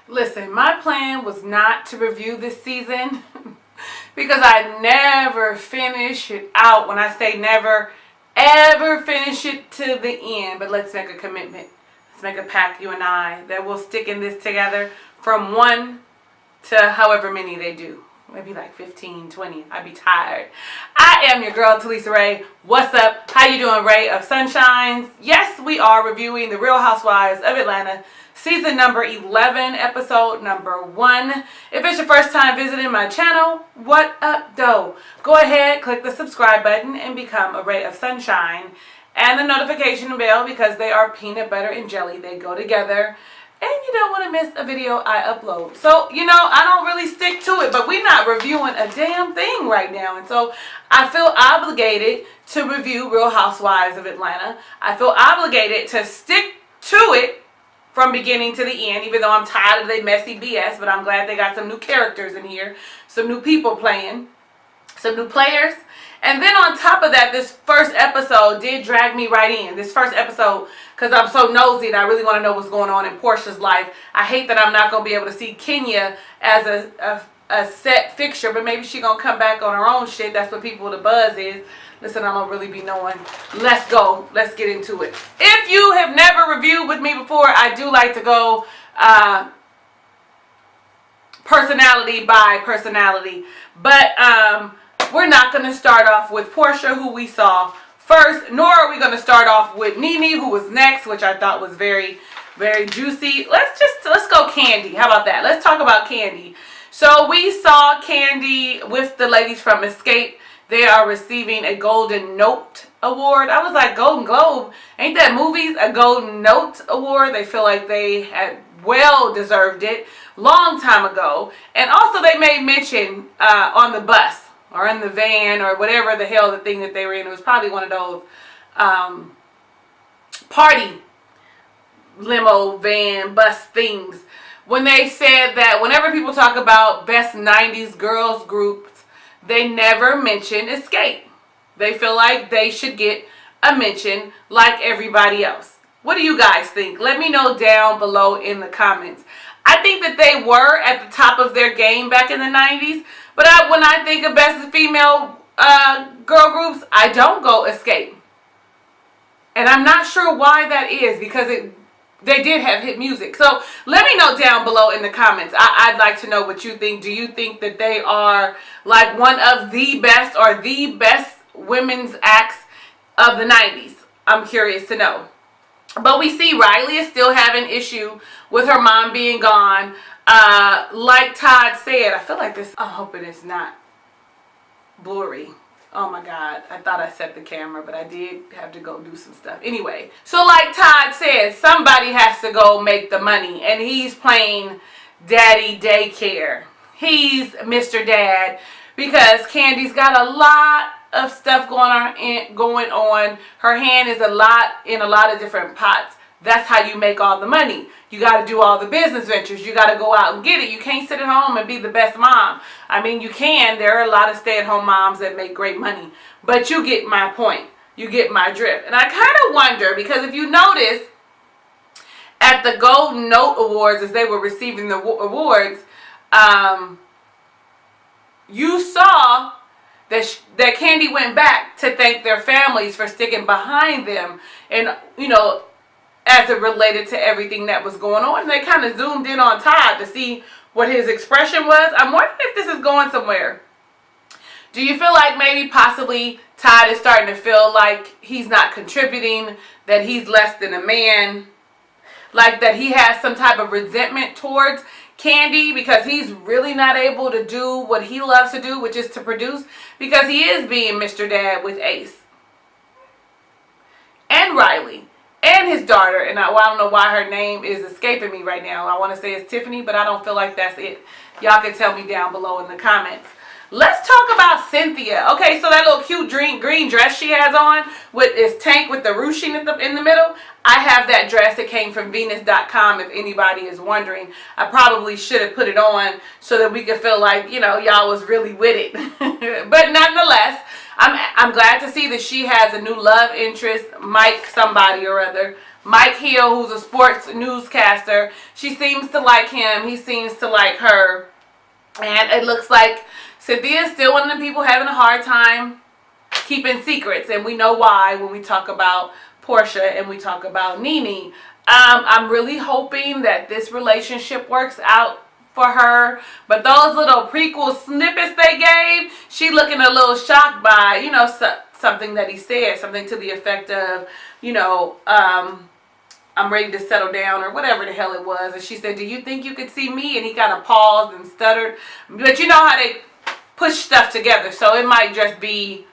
Listen, my plan was not to review this season because I never finish it out. When I say never, ever finish it to the end. But let's make a commitment. Let's make a pact, you and I, that we'll stick in this together from 1 to however many they do. Maybe like 15, 20. I'd be tired. I am your girl, Talisa Rae. What's up? How you doing, Ray of Sunshines? Yes, we are reviewing The Real Housewives of Atlanta, season number 11, episode number 1. If it's your first time visiting my channel, what up, though? Go ahead, click the subscribe button, and become a Ray of Sunshine. And the notification bell, because they are peanut butter and jelly. They go together. And you don't want to miss a video I upload. So, you know, I don't really stick to it. But we're not reviewing a damn thing right now. And so I feel obligated to review Real Housewives of Atlanta. I feel obligated to stick to it from beginning to the end. Even though I'm tired of their messy BS. But I'm glad they got some new characters in here. Some new people playing. Some new players. And then on top of that, this first episode did drag me right in. This first episode, because I'm so nosy and I really want to know what's going on in Portia's life. I hate that I'm not going to be able to see Kenya as a set fixture, but maybe she's going to come back on her own shit. That's what people, the buzz is. Listen, I don't really be knowing. Let's go. Let's get into it. If you have never reviewed with me before, I do like to go personality by personality. But, we're not going to start off with Portia, who we saw first, nor are we going to start off with Nene, who was next, which I thought was very, very juicy. Let's go Candy. How about that? Let's talk about Candy. So we saw Candy with the ladies from Escape. They are receiving a Golden Note Award. I was like, Golden Globe, ain't that movies a Golden Note Award? They feel like they had well deserved it long time ago. And also they made mention on the bus, or in the van, or whatever the hell the thing that they were in. It was probably one of those party limo, van, bus things. When they said that whenever people talk about best 90s girls groups, they never mention Escape. They feel like they should get a mention like everybody else. What do you guys think? Let me know down below in the comments. I think that they were at the top of their game back in the 90s. But when I think of best female girl groups, I don't go Escape. And I'm not sure why that is, because they did have hit music. So let me know down below in the comments. I'd like to know what you think. Do you think that they are like one of the best or the best women's acts of the 90s? I'm curious to know. But we see Riley is still having issue with her mom being gone. Like Todd said, I feel like this, I'm hoping it's not blurry. Oh my God, I thought I set the camera, but I did have to go do some stuff. Anyway, so like Todd said, somebody has to go make the money, and he's playing Daddy Daycare. He's Mr. Dad, because Candy's got a lot of stuff going on. Her hand is in a lot of different pots. That's how you make all the money. You got to do all the business ventures. You got to go out and get it. You can't sit at home and be the best mom. I mean, you can. There are a lot of stay-at-home moms that make great money. But you get my point. You get my drift. And I kind of wonder, because if you notice, at the Golden Note Awards, as they were receiving the awards, you saw that Candy went back to thank their families for sticking behind them. And, you know, as it related to everything that was going on. And they kind of zoomed in on Todd to see what his expression was. I'm wondering if this is going somewhere. Do you feel like maybe possibly Todd is starting to feel like he's not contributing, that he's less than a man, like that he has some type of resentment towards Candy because he's really not able to do what he loves to do, which is to produce, because he is being Mr. Dad with Ace and Riley and his daughter, and I don't know why her name is escaping me right now. I want to say it's Tiffany, but I don't feel like that's it. Y'all can tell me down below in the comments. Let's talk about Cynthia. Okay, so that little cute green dress she has on with this tank with the ruching in the middle. I have that dress. It came from Venus.com, if anybody is wondering. I probably should have put it on so that we could feel like, you know, y'all was really with it. But nonetheless, I'm glad to see that she has a new love interest, Mike somebody or other. Mike Hill, who's a sports newscaster, she seems to like him. He seems to like her. And it looks like Cynthia is still one of the people having a hard time keeping secrets. And we know why when we talk about Portia and we talk about Nene. I'm really hoping that this relationship works out for her. But those little prequel snippets they gave, she looking a little shocked by, you know, something that he said. Something to the effect of, you know, I'm ready to settle down, or whatever the hell it was. And she said, do you think you could see me? And he kind of paused and stuttered. But you know how they push stuff together. So it might just be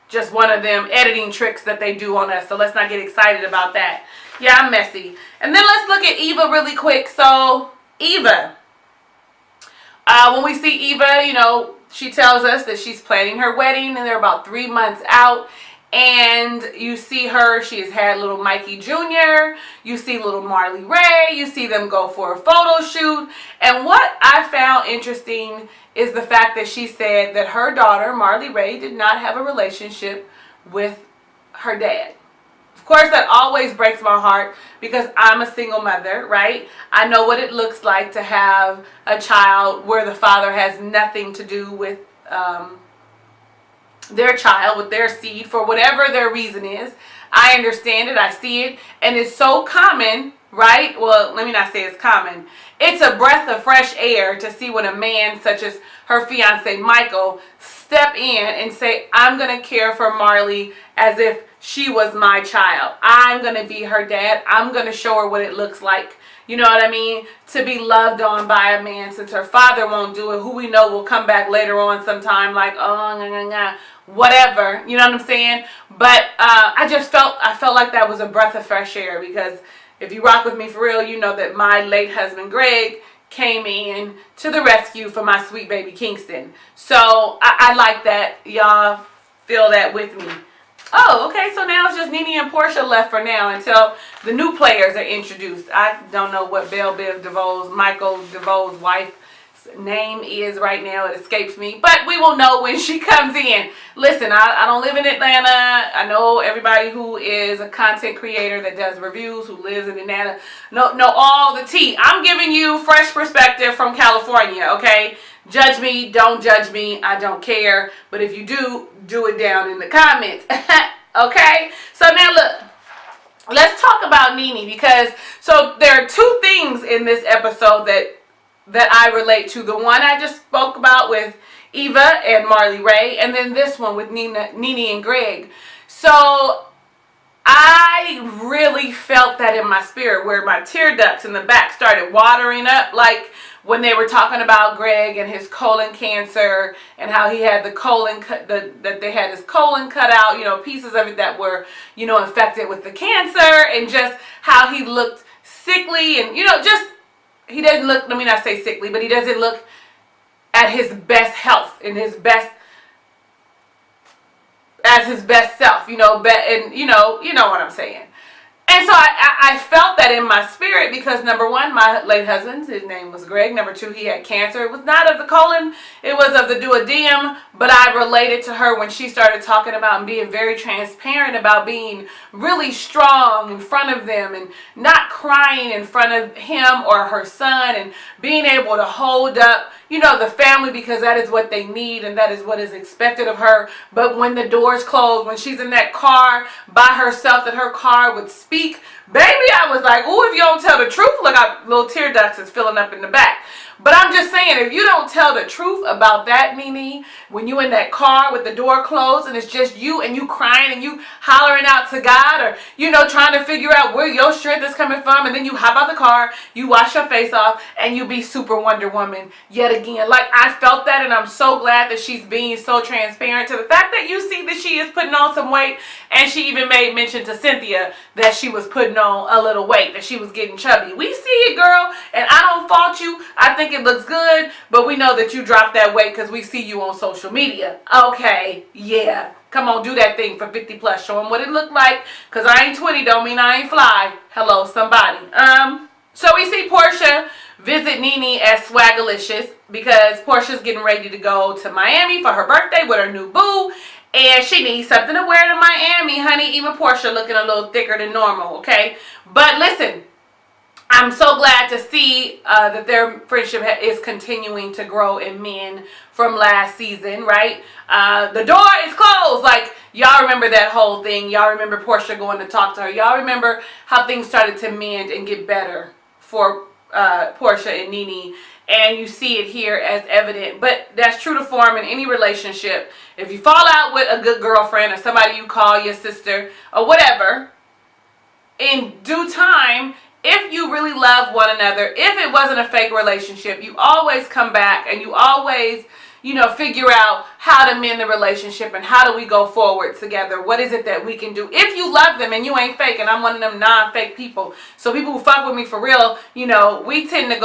just one of them editing tricks that they do on us. So let's not get excited about that. Yeah, I'm messy. And then let's look at Eva really quick. So Eva, when we see Eva, you know, she tells us that she's planning her wedding and they're about 3 months out. And you see her, she has had little Mikey Jr., you see little Marley Rae, you see them go for a photo shoot. And what I found interesting is the fact that she said that her daughter, Marley Rae, did not have a relationship with her dad. Of course, that always breaks my heart because I'm a single mother, right? I know what it looks like to have a child where the father has nothing to do with their child, with their seed, for whatever their reason is. I understand it. I see it. And it's so common, right? Well, let me not say it's common. It's a breath of fresh air to see when a man such as her fiance Michael step in and say, I'm going to care for Marley as if she was my child. I'm going to be her dad. I'm going to show her what it looks like. You know what I mean? To be loved on by a man, since her father won't do it, who we know will come back later on sometime like, oh, whatever. You know what I'm saying? But I felt like that was a breath of fresh air, because if you rock with me for real, you know that my late husband Greg came in to the rescue for my sweet baby Kingston. So I like that. Y'all feel that with me. Oh, okay, so now it's just Nene and Portia left for now until the new players are introduced. I don't know what Belle Biv DeVoe's, Michael DeVoe's wife's name is right now. It escapes me, but we will know when she comes in. Listen, I don't live in Atlanta. I know everybody who is a content creator that does reviews, who lives in Atlanta, know all the tea. I'm giving you fresh perspective from California, okay? Judge me, don't judge me, I don't care. But if you do, do it down in the comments. Okay? So now look, let's talk about Nene, because so there are two things in this episode that I relate to. The one I just spoke about with Eva and Marley Rae, and then this one with Nene and Greg. So I really felt that in my spirit, where my tear ducts in the back started watering up, like when they were talking about Greg and his colon cancer, and how he had the colon that they had his colon cut out, you know, pieces of it that were, you know, infected with the cancer, and just how he looked sickly, and, you know, just, he doesn't look, let me not say sickly, but he doesn't look at his best health, in his best, as his best self, you know, and you know what I'm saying. And so I felt that in my spirit, because number one, my late husband, his name was Greg. Number two, he had cancer. It was not of the colon, it was of the duodenum. But I related to her when she started talking about and being very transparent about being really strong in front of them, and not crying in front of him or her son, and being able to hold up, you know, the family, because that is what they need and that is what is expected of her. But when the doors close, when she's in that car by herself, that her car would speak, baby, I was like, ooh, if you don't tell the truth, look, little tear ducts is filling up in the back. But I'm just saying, if you don't tell the truth about that, Nene, when you in that car with the door closed and it's just you, and you crying and you hollering out to God, or, you know, trying to figure out where your strength is coming from, and then you hop out the car, you wash your face off, and you be super Wonder Woman yet again. Like, I felt that, and I'm so glad that she's being so transparent to the fact that you see that she is putting on some weight, and she even made mention to Cynthia that she was putting on a little weight, that she was getting chubby. We see it, girl, and I don't fault you. I think it looks good, but we know that you dropped that weight because we see you on social media. Okay, yeah, come on, do that thing for 50 plus. Show them what it looked like, because I ain't 20 don't mean I ain't fly. Hello, somebody. So we see Portia visit Nene at Swagalicious, because Portia's getting ready to go to Miami for her birthday with her new boo. and she needs something to wear to Miami, honey. Even Portia looking a little thicker than normal, okay? But listen, I'm so glad to see that their friendship is continuing to grow and mend from last season, right? The door is closed. Like, y'all remember that whole thing. Y'all remember Portia going to talk to her. Y'all remember how things started to mend and get better for Portia and Nene. And you see it here as evident. But that's true to form in any relationship. If you fall out with a good girlfriend or somebody you call your sister or whatever, in due time, if you really love one another, if it wasn't a fake relationship, you always come back and you always, you know, figure out how to mend the relationship and how do we go forward together. What is it that we can do? If you love them and you ain't fake, and I'm one of them non-fake people. So people who fuck with me for real, you know, we tend to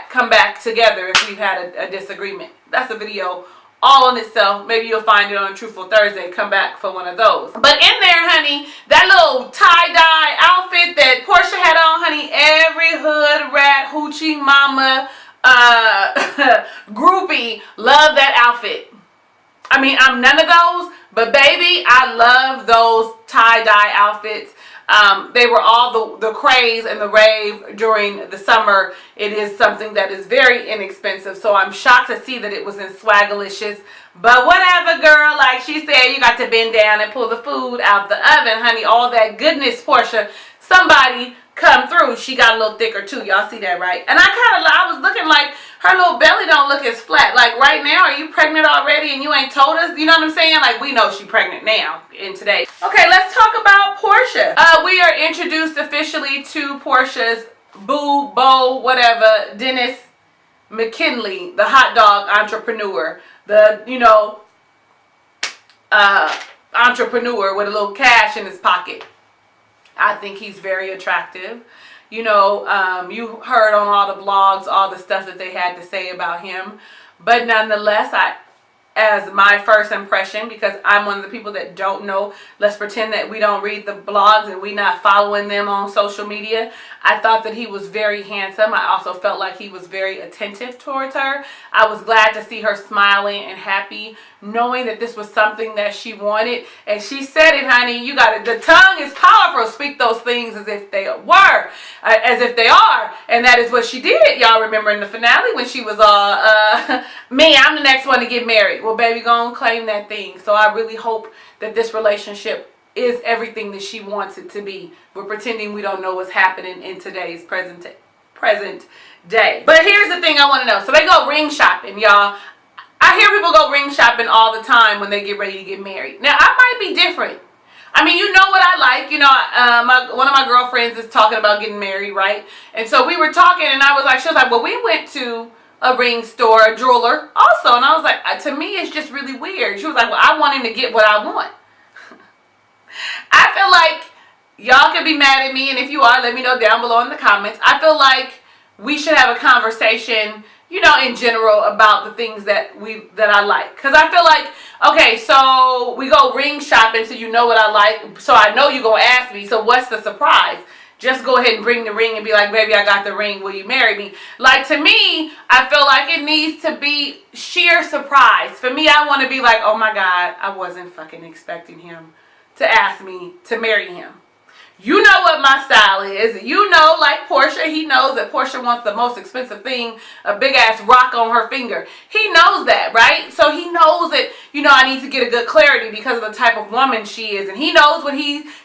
come back together if we've had a disagreement. That's a video all on itself. Maybe you'll find it on Truthful Thursday. Come back for one of those. But in there, honey, that little tie-dye outfit that Portia had on, honey, every hood rat, hoochie mama, groupie love that outfit. I mean, I'm none of those, but baby, I love those tie-dye outfits. They were all the craze and the rave during the summer. It is something that is very inexpensive, so I'm shocked to see that it was in Swagalicious. But whatever, girl, like she said, you got to bend down and pull the food out the oven, honey. All that goodness, Portia. Somebody come through. She got a little thicker too. Y'all see that, right? And I was looking like her little belly don't look as flat. Like right now, are you pregnant already and you ain't told us? You know what I'm saying? Like we know she pregnant now in today. Okay, let's talk about Portia. We are introduced officially to Portia's boo, beau, whatever, Dennis McKinley, the hot dog entrepreneur. The, you know, entrepreneur with a little cash in his pocket. I think he's very attractive. You know, you heard on all the blogs, all the stuff that they had to say about him. But nonetheless, as my first impression, because I'm one of the people that don't know, let's pretend that we don't read the blogs and we not following them on social media. I thought that he was very handsome. I also felt like he was very attentive towards her. I was glad to see her smiling and happy, knowing that this was something that she wanted. And she said it, honey, you got it. The tongue is powerful. Speak those things as if they were, as if they are. And that is what she did. Y'all remember in the finale when she was all, me, I'm the next one to get married. Well, baby, go on, claim that thing. So I really hope that this relationship is everything that she wants it to be. We're pretending we don't know what's happening in today's present day. But here's the thing I want to know. So they go ring shopping, y'all. I hear people go ring shopping all the time when they get ready to get married. Now, I might be different. I mean, you know what I like. You know, one of my girlfriends is talking about getting married, right? And so we were talking, and I was like, she was like, well, we went to a ring store, a jeweler also. And I was like, to me, it's just really weird. She was like, well, I want him to get what I want. I feel like y'all can be mad at me, and if you are, let me know down below in the comments. I feel like we should have a conversation, you know, in general about the things that I like. Because I feel like, okay, so we go ring shopping so you know what I like. So I know you're going to ask me, so what's the surprise? Just go ahead and bring the ring and be like, baby, I got the ring. Will you marry me? Like, to me, I feel like it needs to be sheer surprise. For me, I want to be like, oh my God, I wasn't fucking expecting him to ask me to marry him. You know what my style is. You know, like Portia, he knows that Portia wants the most expensive thing, a big ass rock on her finger. He knows that, right? So he knows that, you know, I need to get a good clarity because of the type of woman she is. And he knows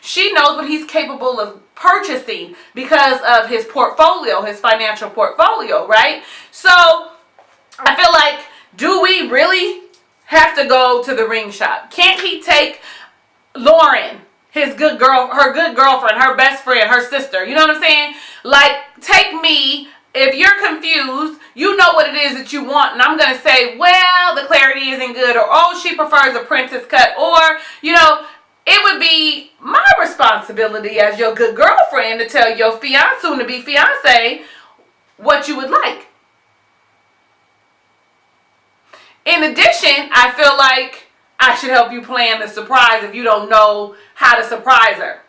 she knows what he's capable of purchasing because of his portfolio, his financial portfolio, right? So I feel like, do we really have to go to the ring shop? Can't he take Lauren, his good girl, her good girlfriend, her best friend, her sister? You know what I'm saying? Like, take me. If you're confused, you know what it is that you want, and I'm going to say, well, the clarity isn't good, or, oh, she prefers a princess cut, or, you know, it would be my responsibility as your good girlfriend to tell your soon-to-be fiance what you would like. In addition, I feel like I should help you plan the surprise if you don't know how to surprise her.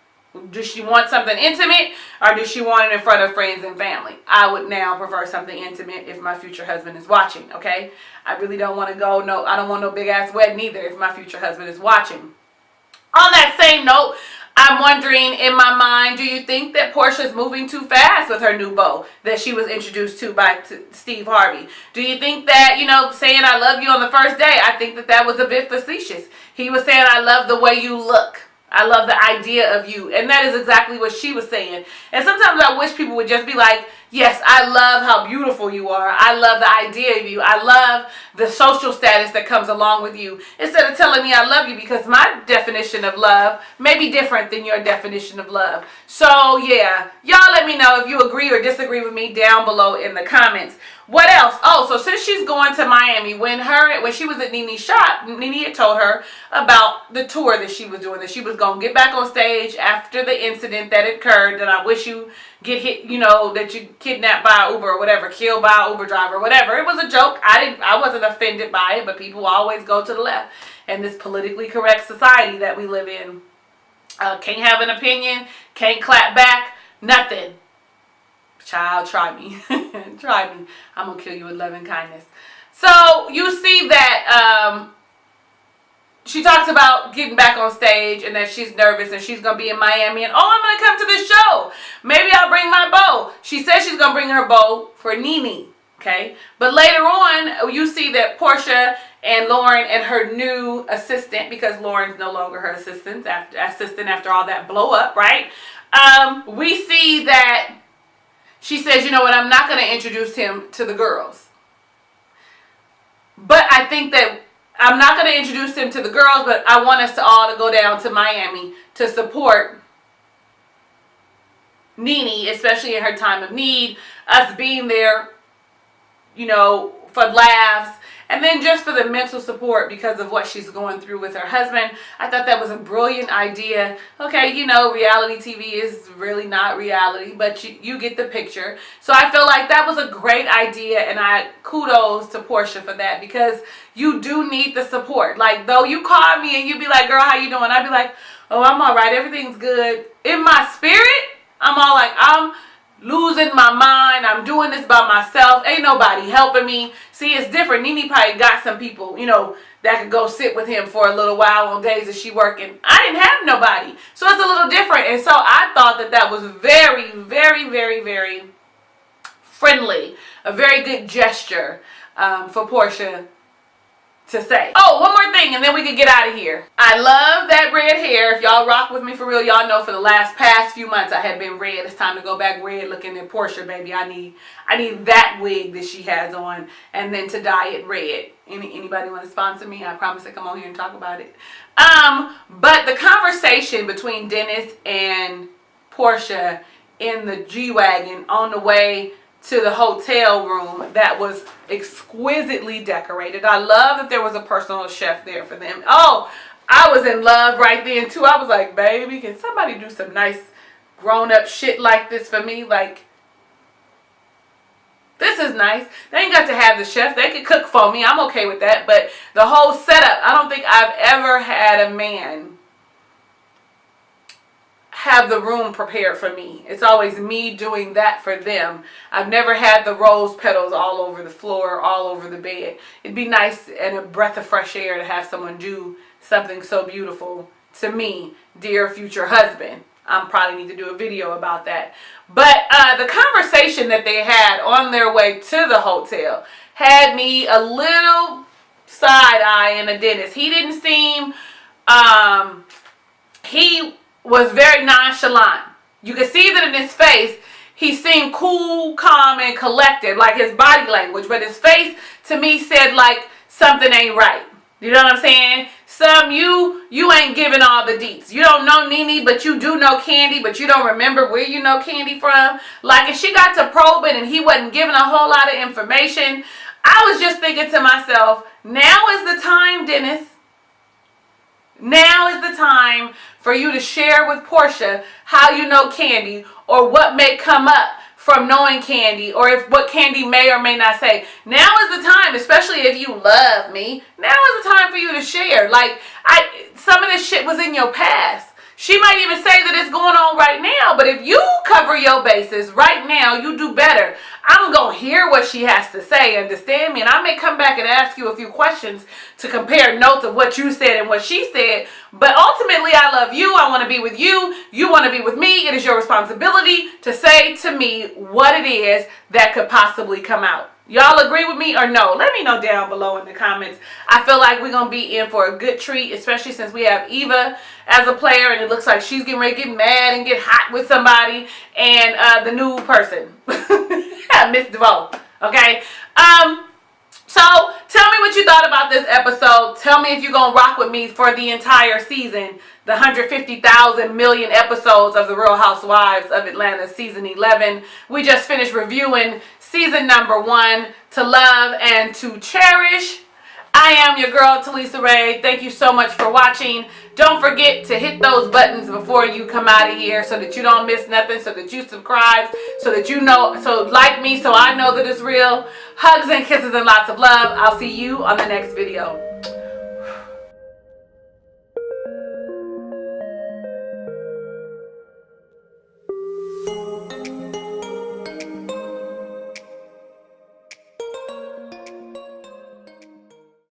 Does she want something intimate, or does she want it in front of friends and family? I would now prefer something intimate if my future husband is watching, okay? I really don't want to go, no, I don't want no big ass wedding either if my future husband is watching. On that same note, I'm wondering in my mind, do you think that Portia's moving too fast with her new beau that she was introduced to by Steve Harvey? Do you think that, you know, saying I love you on the first day, I think that that was a bit facetious. He was saying, I love the way you look. I love the idea of you. And that is exactly what she was saying. And sometimes I wish people would just be like, yes, I love how beautiful you are. I love the idea of you. I love the social status that comes along with you. Instead of telling me I love you, because my definition of love may be different than your definition of love. So yeah, y'all let me know if you agree or disagree with me down below in the comments. What else? Oh, so since she's going to Miami, when she was at Nene's shop, Nene had told her about the tour that she was doing, that she was going to get back on stage after the incident that occurred, that I wish you get hit, you know, that you kidnapped by Uber or whatever, killed by an Uber driver, whatever. It was a joke. I wasn't offended by it, but people always go to the left in this politically correct society that we live in. Can't have an opinion, can't clap back, nothing. Child, try me. Try me. I'm going to kill you with loving kindness. So you see that she talks about getting back on stage and that she's nervous and she's going to be in Miami and, oh, I'm going to come to this show. Maybe I'll bring my beau. She says she's going to bring her beau for Nene. Okay. But later on, you see that Portia and Lauren and her new assistant, because Lauren's no longer her assistant after all that blow up, right? We see that she says, you know what, I'm not going to introduce him to the girls. But I think that I'm not going to introduce him to the girls, but I want us to all to go down to Miami to support Nene, especially in her time of need, us being there, you know, for laughs, and then just for the mental support because of what she's going through with her husband. I thought that was a brilliant idea. Okay, you know, reality TV is really not reality, but you get the picture. So I feel like that was a great idea, and I kudos to Portia for that, because you do need the support. Like, though you call me and you be like, girl, how you doing? I'd be like, oh, I'm all right. Everything's good. In my spirit, I'm all like, I'm losing my mind. I'm doing this by myself. Ain't nobody helping me. See, it's different. Nene probably got some people, you know, that could go sit with him for a little while on days that she working. I didn't have nobody. So it's a little different. And so I thought that that was very, very, very, very friendly. A very good gesture for Portia to say. Oh, one more thing and then we can get out of here. I love that red hair. If y'all rock with me for real, y'all know for the past few months I have been red. It's time to go back red looking at Portia, baby. I need that wig that she has on, and then to dye it red. Anybody want to sponsor me? I promise to come on here and talk about it. But the conversation between Dennis and Portia in the G-Wagon on the way to the hotel room that was exquisitely decorated. I love that there was a personal chef there for them. Oh, I was in love right then too. I was like, baby, can somebody do some nice grown-up shit like this for me? Like, this is nice. They ain't got to have the chef. They could cook for me. I'm okay with that. But the whole setup, I don't think I've ever had a man have the room prepared for me. It's always me doing that for them. I've never had the rose petals all over the floor, all over the bed. It'd be nice and a breath of fresh air to have someone do something so beautiful to me, dear future husband. I probably need to do a video about that. But the conversation that they had on their way to the hotel had me a little side-eye in a Dennis. He didn't seem, he was very nonchalant. You could see that in his face. He seemed cool, calm, and collected, like his body language. But his face, to me, said like something ain't right. You know what I'm saying? You ain't giving all the deets. You don't know Nene, but you do know Candy, but you don't remember where you know Candy from. Like, if she got to probing and he wasn't giving a whole lot of information, I was just thinking to myself, now is the time, Dennis. Now is the time for you to share with Portia how you know Candy, or what may come up from knowing Candy, or if what Candy may or may not say. Now is the time, especially if you love me. Now is the time for you to share. Like, some of this shit was in your past. She might even say that it's going on right now, but if you cover your bases right now, you do better. I'm going to hear what she has to say, understand me? And I may come back and ask you a few questions to compare notes of what you said and what she said. But ultimately, I love you. I want to be with you. You want to be with me. It is your responsibility to say to me what it is that could possibly come out. Y'all agree with me or no? Let me know down below in the comments. I feel like we're going to be in for a good treat, especially since we have Eva as a player, and it looks like she's getting ready to get mad and get hot with somebody, and the new person, Miss DeVoe, okay? So tell me what you thought about this episode. Tell me if you're going to rock with me for the entire season, the 150,000 million episodes of The Real Housewives of Atlanta season 11. We just finished reviewing season number 1, To Love and to Cherish. I am your girl, Talisa Rae. Thank you so much for watching. Don't forget to hit those buttons before you come out of here so that you don't miss nothing, so that you subscribe, so that you know, so like me, so I know that it's real. Hugs and kisses and lots of love. I'll see you on the next video.